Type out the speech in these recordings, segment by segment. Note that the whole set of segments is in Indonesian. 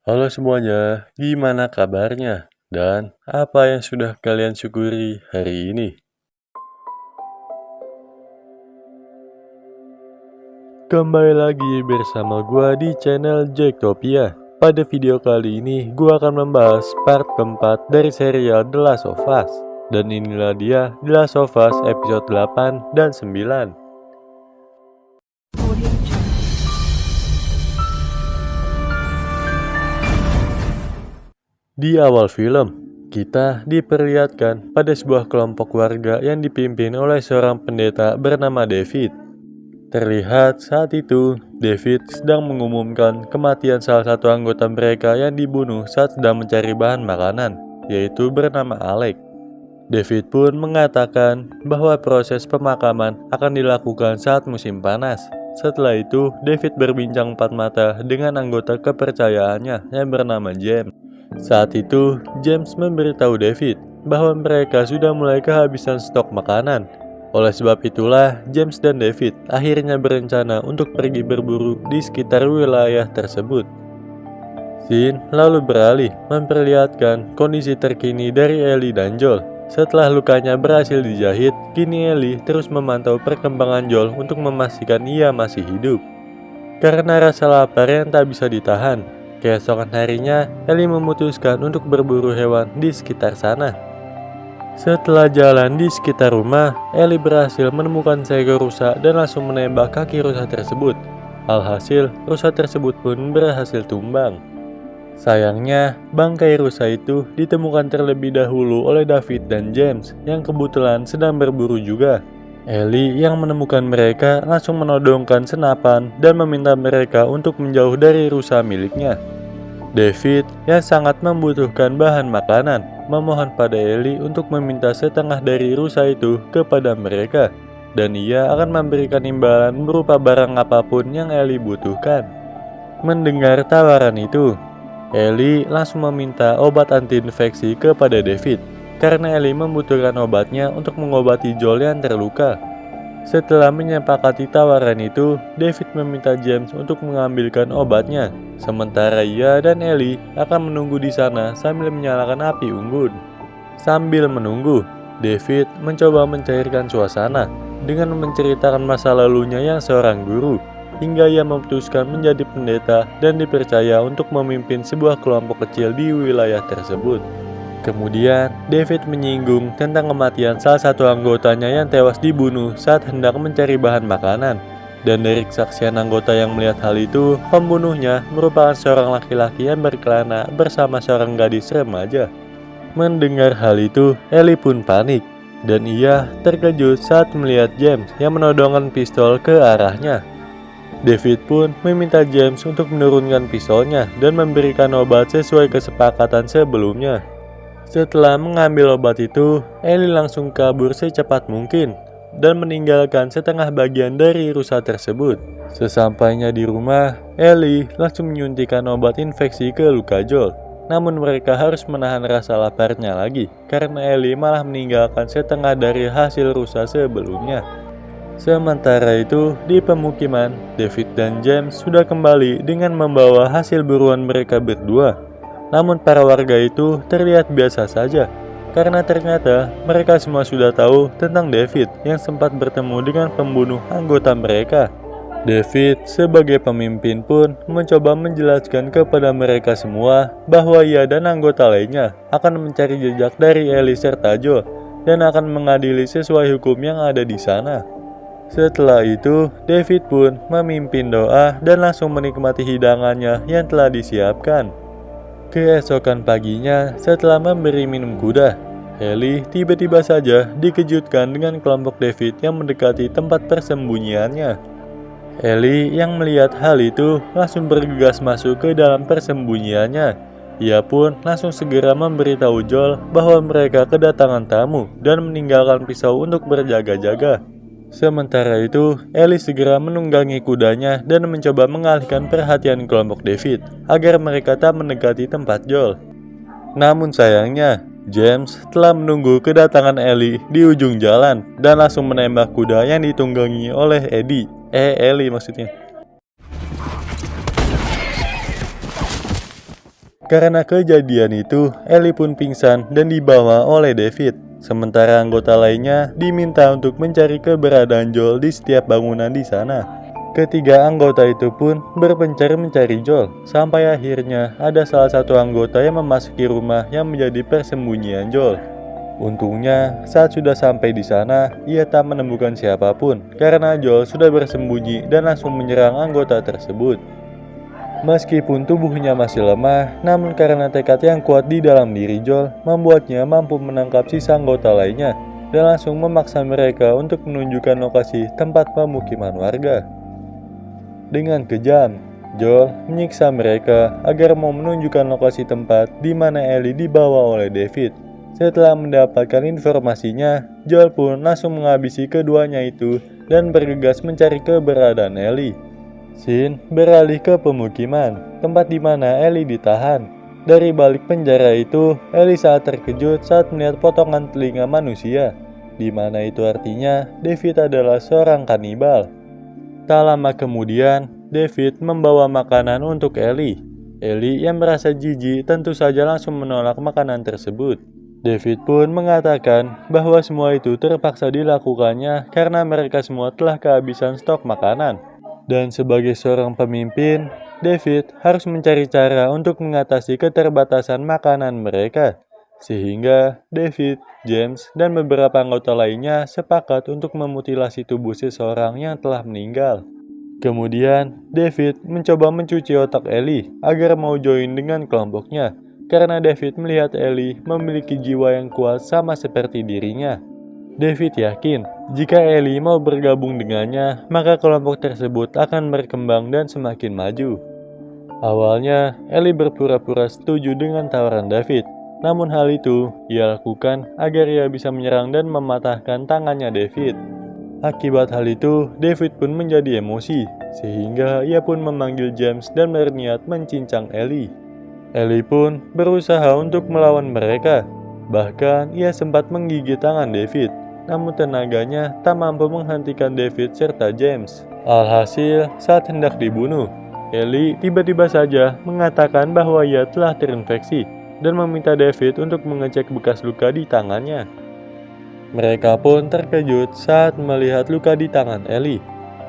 Halo semuanya, gimana kabarnya? Dan apa yang sudah kalian syukuri hari ini? Kembali lagi bersama gua di channel Jacktopia. Pada video kali ini, gua akan membahas part keempat dari serial The Last of Us. Dan inilah dia The Last of Us episode 8 dan 9. Di awal film, kita diperlihatkan pada sebuah kelompok warga yang dipimpin oleh seorang pendeta bernama David. Terlihat saat itu, David sedang mengumumkan kematian salah satu anggota mereka yang dibunuh saat sedang mencari bahan makanan, yaitu bernama Alec. David pun mengatakan bahwa proses pemakaman akan dilakukan saat musim panas. Setelah itu, David berbincang empat mata dengan anggota kepercayaannya yang bernama James. Saat itu, James memberitahu David bahwa mereka sudah mulai kehabisan stok makanan. Oleh sebab itulah, James dan David akhirnya berencana untuk pergi berburu di sekitar wilayah tersebut. Scene lalu beralih memperlihatkan kondisi terkini dari Ellie dan Joel. Setelah lukanya berhasil dijahit, kini Ellie terus memantau perkembangan Joel untuk memastikan ia masih hidup. Karena rasa lapar yang tak bisa ditahan, keesokan harinya Ellie memutuskan untuk berburu hewan di sekitar sana. Setelah jalan di sekitar rumah, Ellie berhasil menemukan seekor rusa dan langsung menembak kaki rusa tersebut. Alhasil, rusa tersebut pun berhasil tumbang. Sayangnya, bangkai rusa itu ditemukan terlebih dahulu oleh David dan James yang kebetulan sedang berburu juga. Ellie yang menemukan mereka langsung menodongkan senapan dan meminta mereka untuk menjauh dari rusa miliknya. David yang sangat membutuhkan bahan makanan memohon pada Ellie untuk meminta setengah dari rusa itu kepada mereka, dan ia akan memberikan imbalan berupa barang apapun yang Ellie butuhkan. Mendengar tawaran itu, Ellie langsung meminta obat anti-infeksi kepada David, karena Ellie membutuhkan obatnya untuk mengobati Joel yang terluka. Setelah menyepakati tawaran itu, David meminta James untuk mengambilkan obatnya, sementara ia dan Ellie akan menunggu di sana sambil menyalakan api unggun. Sambil menunggu, David mencoba mencairkan suasana dengan menceritakan masa lalunya yang seorang guru, hingga ia memutuskan menjadi pendeta dan dipercaya untuk memimpin sebuah kelompok kecil di wilayah tersebut. Kemudian, David menyinggung tentang kematian salah satu anggotanya yang tewas dibunuh saat hendak mencari bahan makanan. Dan dari kesaksian anggota yang melihat hal itu, pembunuhnya merupakan seorang laki-laki yang berkelana bersama seorang gadis remaja. Mendengar hal itu, Ellie pun panik, dan ia terkejut saat melihat James yang menodongkan pistol ke arahnya. David pun meminta James untuk menurunkan pistolnya dan memberikan obat sesuai kesepakatan sebelumnya. Setelah mengambil obat itu, Ellie langsung kabur secepat mungkin dan meninggalkan setengah bagian dari rusa tersebut. Sesampainya di rumah, Ellie langsung menyuntikkan obat infeksi ke luka Joel. Namun mereka harus menahan rasa laparnya lagi, karena Ellie malah meninggalkan setengah dari hasil rusa sebelumnya. Sementara itu, di pemukiman, David dan James sudah kembali dengan membawa hasil buruan mereka berdua. Namun para warga itu terlihat biasa saja, karena ternyata mereka semua sudah tahu tentang David yang sempat bertemu dengan pembunuh anggota mereka. David sebagai pemimpin pun mencoba menjelaskan kepada mereka semua bahwa ia dan anggota lainnya akan mencari jejak dari Ellie serta Joel dan akan mengadili sesuai hukum yang ada di sana. Setelah itu, David pun memimpin doa dan langsung menikmati hidangannya yang telah disiapkan. Keesokan paginya, setelah memberi minum kuda, Ellie tiba-tiba saja dikejutkan dengan kelompok David yang mendekati tempat persembunyiannya. Ellie yang melihat hal itu langsung bergegas masuk ke dalam persembunyiannya. Ia pun langsung segera memberitahu Joel bahwa mereka kedatangan tamu dan meninggalkan pisau untuk berjaga-jaga. Sementara itu, Ellie segera menunggangi kudanya dan mencoba mengalihkan perhatian kelompok David agar mereka tak mendekati tempat Joel. Namun sayangnya, James telah menunggu kedatangan Ellie di ujung jalan dan langsung menembak kuda yang ditunggangi oleh Ellie maksudnya. Karena kejadian itu, Ellie pun pingsan dan dibawa oleh David. Sementara anggota lainnya diminta untuk mencari keberadaan Joel di setiap bangunan di sana. Ketiga anggota itu pun berpencar mencari Joel, sampai akhirnya ada salah satu anggota yang memasuki rumah yang menjadi persembunyian Joel. Untungnya, saat sudah sampai di sana, ia tak menemukan siapapun karena Joel sudah bersembunyi dan langsung menyerang anggota tersebut. Meskipun tubuhnya masih lemah, namun karena tekad yang kuat di dalam diri Joel, membuatnya mampu menangkap sisa anggota lainnya dan langsung memaksa mereka untuk menunjukkan lokasi tempat pemukiman warga. Dengan kejam, Joel menyiksa mereka agar mau menunjukkan lokasi tempat di mana Ellie dibawa oleh David. Setelah mendapatkan informasinya, Joel pun langsung menghabisi keduanya itu dan bergegas mencari keberadaan Ellie. Scene beralih ke pemukiman, tempat di mana Ellie ditahan. Dari balik penjara itu, Ellie sangat terkejut saat melihat potongan telinga manusia, di mana itu artinya David adalah seorang kanibal. Tak lama kemudian, David membawa makanan untuk Ellie. Ellie yang merasa jijik tentu saja langsung menolak makanan tersebut. David pun mengatakan bahwa semua itu terpaksa dilakukannya karena mereka semua telah kehabisan stok makanan. Dan sebagai seorang pemimpin, David harus mencari cara untuk mengatasi keterbatasan makanan mereka. Sehingga David, James, dan beberapa anggota lainnya sepakat untuk memutilasi tubuh seseorang yang telah meninggal. Kemudian, David mencoba mencuci otak Ellie agar mau join dengan kelompoknya, karena David melihat Ellie memiliki jiwa yang kuat sama seperti dirinya. David yakin jika Ellie mau bergabung dengannya, maka kelompok tersebut akan berkembang dan semakin maju. Awalnya, Ellie berpura-pura setuju dengan tawaran David, namun hal itu ia lakukan agar ia bisa menyerang dan mematahkan tangannya David. Akibat hal itu, David pun menjadi emosi, sehingga ia pun memanggil James dan berniat mencincang Ellie. Ellie pun berusaha untuk melawan mereka, bahkan ia sempat menggigit tangan David, namun tenaganya tak mampu menghentikan David serta James. Alhasil, saat hendak dibunuh, Ellie tiba-tiba saja mengatakan bahwa ia telah terinfeksi dan meminta David untuk mengecek bekas luka di tangannya. Mereka pun terkejut saat melihat luka di tangan Ellie.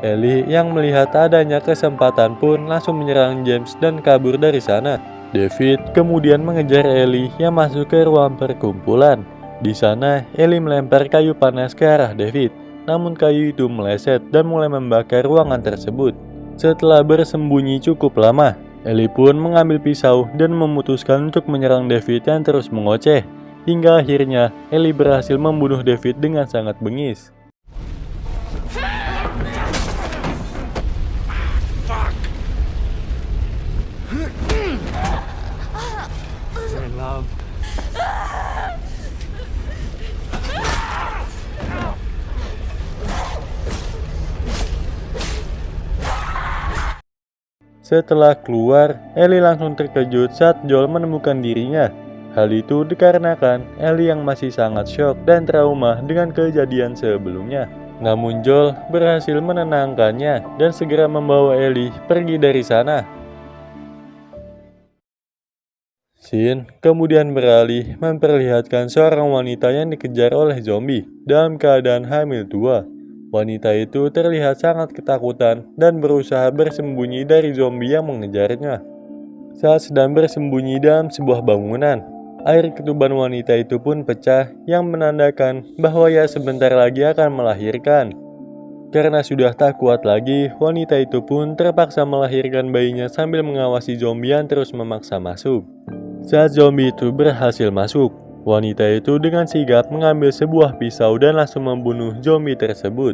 Ellie yang melihat adanya kesempatan pun langsung menyerang James dan kabur dari sana. David kemudian mengejar Ellie yang masuk ke ruang perkumpulan. Di sana, Ellie melempar kayu panas ke arah David, namun kayu itu meleset dan mulai membakar ruangan tersebut. Setelah bersembunyi cukup lama, Ellie pun mengambil pisau dan memutuskan untuk menyerang David yang terus mengoceh. Hingga akhirnya, Ellie berhasil membunuh David dengan sangat bengis. Setelah keluar, Ellie langsung terkejut saat Joel menemukan dirinya. Hal itu dikarenakan Ellie yang masih sangat syok dan trauma dengan kejadian sebelumnya. Namun Joel berhasil menenangkannya dan segera membawa Ellie pergi dari sana. Scene kemudian beralih memperlihatkan seorang wanita yang dikejar oleh zombie dalam keadaan hamil tua. Wanita itu terlihat sangat ketakutan dan berusaha bersembunyi dari zombie yang mengejarnya. Saat sedang bersembunyi dalam sebuah bangunan, air ketuban wanita itu pun pecah yang menandakan bahwa ia sebentar lagi akan melahirkan. Karena sudah tak kuat lagi, wanita itu pun terpaksa melahirkan bayinya sambil mengawasi zombie yang terus memaksa masuk. Saat zombie itu berhasil masuk, wanita itu dengan sigap mengambil sebuah pisau dan langsung membunuh zombie tersebut.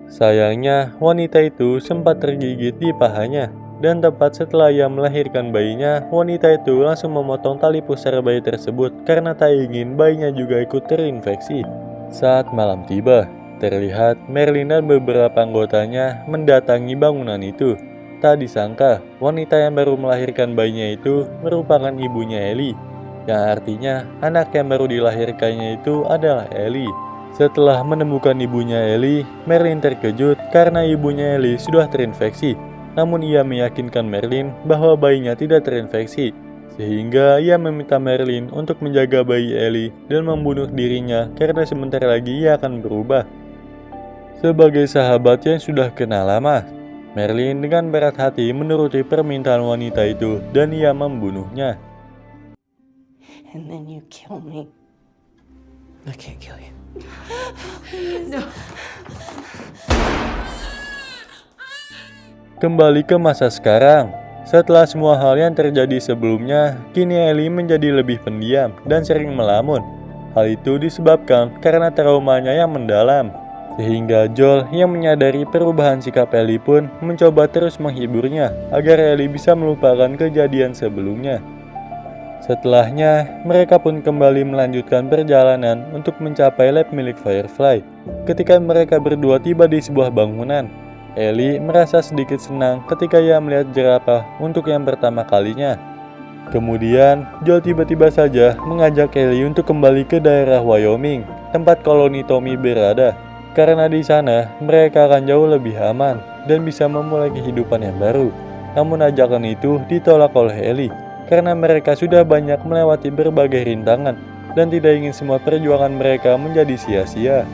Sayangnya, wanita itu sempat tergigit di pahanya, dan tepat setelah ia melahirkan bayinya, wanita itu langsung memotong tali pusar bayi tersebut karena tak ingin bayinya juga ikut terinfeksi. Saat malam tiba, terlihat Merlin dan beberapa anggotanya mendatangi bangunan itu. Tak disangka, wanita yang baru melahirkan bayinya itu merupakan ibunya Ellie, yang artinya anak yang baru dilahirkannya itu adalah Ellie. Setelah menemukan ibunya Ellie, Merlin terkejut karena ibunya Ellie sudah terinfeksi. Namun ia meyakinkan Merlin bahwa bayinya tidak terinfeksi, Sehingga ia meminta Merlin untuk menjaga bayi Ellie dan membunuh dirinya karena sebentar lagi ia akan berubah. Sebagai sahabat yang sudah kenal lama, Merlin dengan berat hati menuruti permintaan wanita itu dan ia membunuhnya. And then you kill me. I can't kill you. No. Kembali ke masa sekarang. Setelah semua hal yang terjadi sebelumnya, kini Ellie menjadi lebih pendiam dan sering melamun. Hal itu disebabkan karena traumanya yang mendalam. Sehingga Joel yang menyadari perubahan sikap Ellie pun mencoba terus menghiburnya agar Ellie bisa melupakan kejadian sebelumnya. Setelahnya, mereka pun kembali melanjutkan perjalanan untuk mencapai lab milik Firefly. Ketika mereka berdua tiba di sebuah bangunan, Ellie merasa sedikit senang ketika ia melihat jerapah untuk yang pertama kalinya. Kemudian, Joel tiba-tiba saja mengajak Ellie untuk kembali ke daerah Wyoming, tempat koloni Tommy berada. Karena di sana, mereka akan jauh lebih aman dan bisa memulai kehidupan yang baru. Namun ajakan itu ditolak oleh Ellie, karena mereka sudah banyak melewati berbagai rintangan dan tidak ingin semua perjuangan mereka menjadi sia-sia.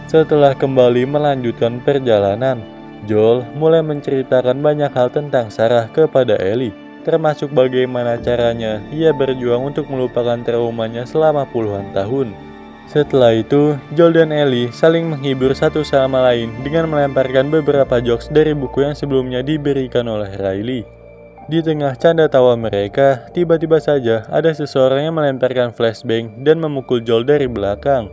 Setelah kembali melanjutkan perjalanan, Joel mulai menceritakan banyak hal tentang Sarah kepada Ellie, termasuk bagaimana caranya ia berjuang untuk melupakan traumanya selama puluhan tahun. Setelah itu, Joel dan Ellie saling menghibur satu sama lain dengan melemparkan beberapa jokes dari buku yang sebelumnya diberikan oleh Riley. Di tengah canda tawa mereka, tiba-tiba saja ada seseorang yang melemparkan flashbang dan memukul Joel dari belakang.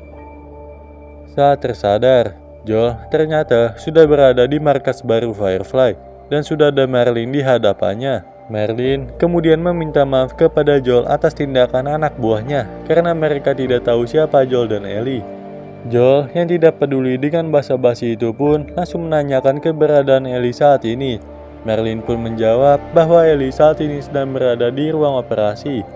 Saat tersadar, Joel ternyata sudah berada di markas baru Firefly dan sudah ada Merlin di hadapannya. Merlin kemudian meminta maaf kepada Joel atas tindakan anak buahnya karena mereka tidak tahu siapa Joel dan Ellie. Joel yang tidak peduli dengan basa-basi itu pun langsung menanyakan keberadaan Ellie saat ini. Merlin pun menjawab bahwa Ellie saat ini sedang berada di ruang operasi.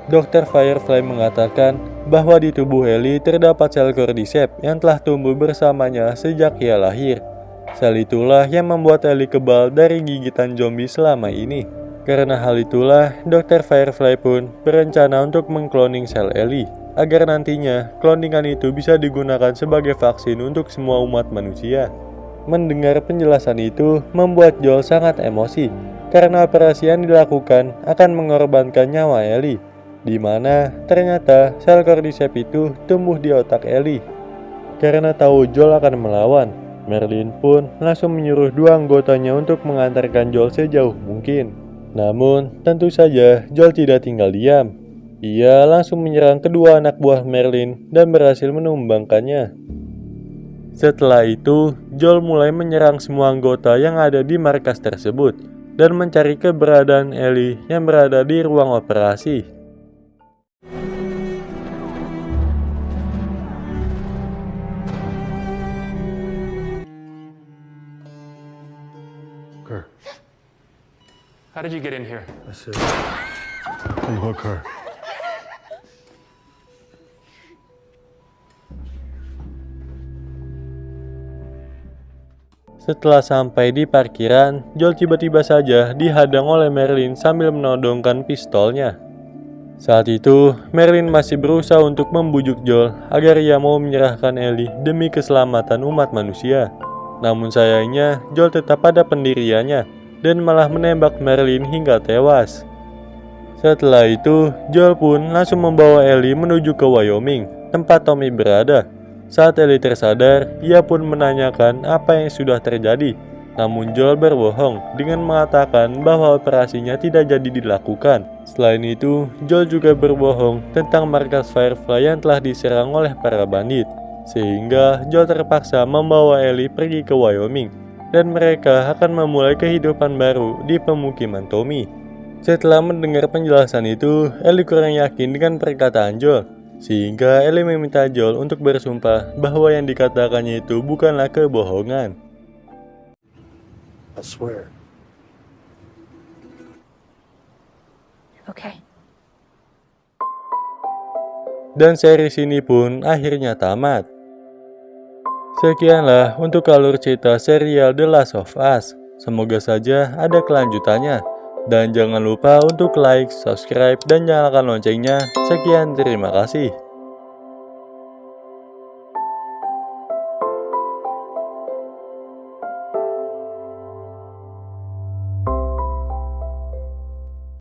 Dr. Firefly mengatakan bahwa di tubuh Ellie terdapat sel cordyceps yang telah tumbuh bersamanya sejak ia lahir. Sel itulah yang membuat Ellie kebal dari gigitan zombie selama ini. Karena hal itulah, Dr. Firefly pun berencana untuk mengkloning sel Ellie, agar nantinya kloningan itu bisa digunakan sebagai vaksin untuk semua umat manusia. Mendengar penjelasan itu membuat Joel sangat emosi, karena operasi yang dilakukan akan mengorbankan nyawa Ellie, di mana ternyata sel cordyceps itu tumbuh di otak Ellie. Karena tahu Joel akan melawan, Merlin pun langsung menyuruh dua anggotanya untuk mengantarkan Joel sejauh mungkin. Namun, tentu saja Joel tidak tinggal diam. Ia langsung menyerang kedua anak buah Merlin dan berhasil menumbangkannya. Setelah itu, Joel mulai menyerang semua anggota yang ada di markas tersebut dan mencari keberadaan Ellie yang berada di ruang operasi. Kerr, How did you get in here? I said, tell you what, Kerr. Setelah sampai di parkiran, Joel tiba-tiba saja dihadang oleh Merlin sambil menodongkan pistolnya. Saat itu, Merlin masih berusaha untuk membujuk Joel agar ia mau menyerahkan Ellie demi keselamatan umat manusia. Namun sayangnya, Joel tetap pada pendiriannya dan malah menembak Merlin hingga tewas. Setelah itu, Joel pun langsung membawa Ellie menuju ke Wyoming, tempat Tommy berada. Saat Ellie tersadar, ia pun menanyakan apa yang sudah terjadi. Namun Joel berbohong dengan mengatakan bahwa operasinya tidak jadi dilakukan. Selain itu, Joel juga berbohong tentang markas Firefly yang telah diserang oleh para bandit. Sehingga Joel terpaksa membawa Ellie pergi ke Wyoming, dan mereka akan memulai kehidupan baru di pemukiman Tommy. Setelah mendengar penjelasan itu, Ellie kurang yakin dengan perkataan Joel. Sehingga Ellie meminta Joel untuk bersumpah bahwa yang dikatakannya itu bukanlah kebohongan. I swear. Okay. Dan series ini pun akhirnya tamat. Sekianlah untuk alur cerita serial The Last of Us. Semoga saja ada kelanjutannya. Dan jangan lupa untuk like, subscribe, dan nyalakan loncengnya. Sekian, terima kasih.